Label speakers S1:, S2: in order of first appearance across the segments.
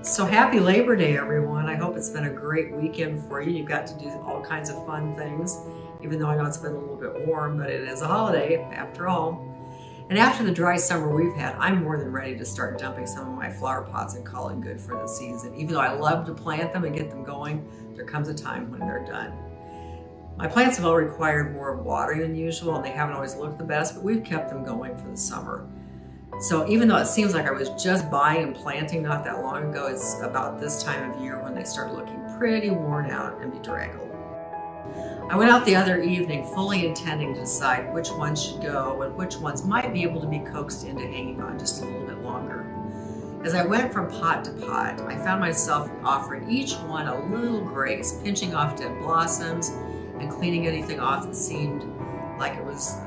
S1: So happy Labor Day, everyone. I hope it's been a great weekend for you. You've got to do all kinds of fun things, even though I know it's been a little bit warm, but it is a holiday after all. And after the dry summer we've had, I'm more than ready to start dumping some of my flower pots and call it good for the season. Even though I love to plant them and get them going, there comes a time when they're done. My plants have all required more watering than usual, and they haven't always looked the best, but we've kept them going for the summer. So even though it seems like I was just buying and planting not that long ago, it's about this time of year when they start looking pretty worn out and bedraggled. I went out the other evening fully intending to decide which ones should go and which ones might be able to be coaxed into hanging on just a little bit longer. As I went from pot to pot, I found myself offering each one a little grace, pinching off dead blossoms and cleaning anything off that seemed like it was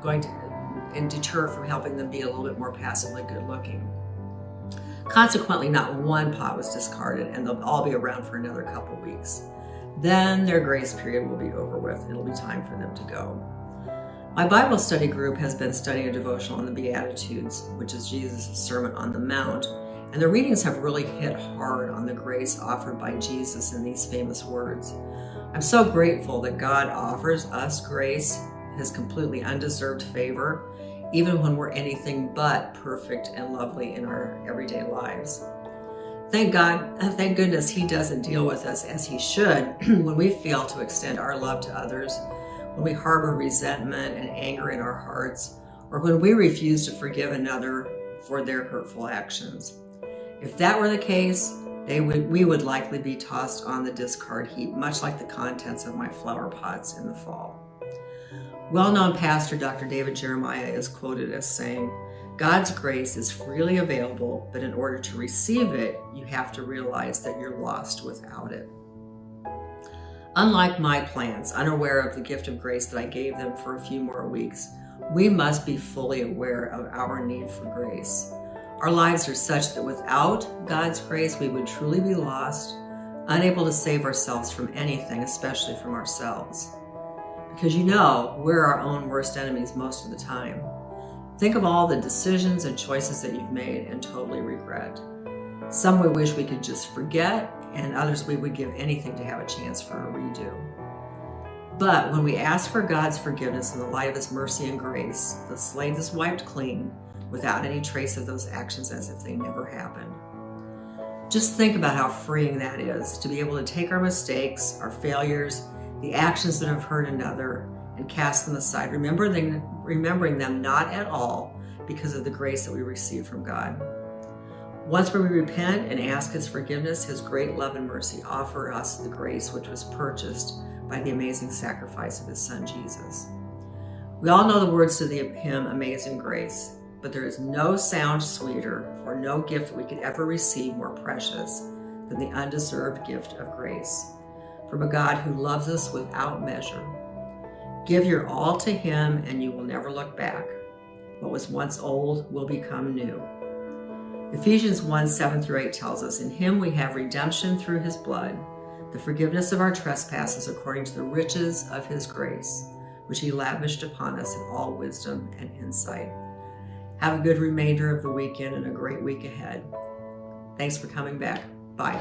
S1: going to deter from helping them be a little bit more passively good looking. Consequently, not one pot was discarded, and they'll all be around for another couple weeks. Then their grace period will be over with. It'll be time for them to go. My Bible study group has been studying a devotional on the Beatitudes, which is Jesus' Sermon on the Mount, and the readings have really hit hard on the grace offered by Jesus in these famous words. I'm so grateful that God offers us grace, His completely undeserved favor, even when we're anything but perfect and lovely in our everyday lives. Thank goodness He doesn't deal with us as He should when we fail to extend our love to others, when we harbor resentment and anger in our hearts, or when we refuse to forgive another for their hurtful actions. If that were the case, we would likely be tossed on the discard heap, much like the contents of my flower pots in the fall. Well-known pastor Dr. David Jeremiah is quoted as saying, "God's grace is freely available, but in order to receive it, you have to realize that you're lost without it." Unlike my plants, unaware of the gift of grace that I gave them for a few more weeks, we must be fully aware of our need for grace. Our lives are such that without God's grace, we would truly be lost, unable to save ourselves from anything, especially from ourselves. Because we're our own worst enemies most of the time. Think of all the decisions and choices that you've made and totally regret. Some we wish we could just forget, and others we would give anything to have a chance for a redo. But when we ask for God's forgiveness in the light of His mercy and grace, the slate is wiped clean without any trace of those actions as if they never happened. Just think about how freeing that is, to be able to take our mistakes, our failures, the actions that have hurt another, and cast them aside, remembering them not at all because of the grace that we receive from God. Once we repent and ask His forgiveness, His great love and mercy offer us the grace which was purchased by the amazing sacrifice of His Son, Jesus. We all know the words to the hymn, Amazing Grace, but there is no sound sweeter or no gift that we could ever receive more precious than the undeserved gift of grace from a God who loves us without measure. Give your all to Him and you will never look back. What was once old will become new. Ephesians 1:7-8 tells us, "In Him we have redemption through His blood, the forgiveness of our trespasses according to the riches of His grace, which He lavished upon us in all wisdom and insight." Have a good remainder of the weekend and a great week ahead. Thanks for coming back. Bye.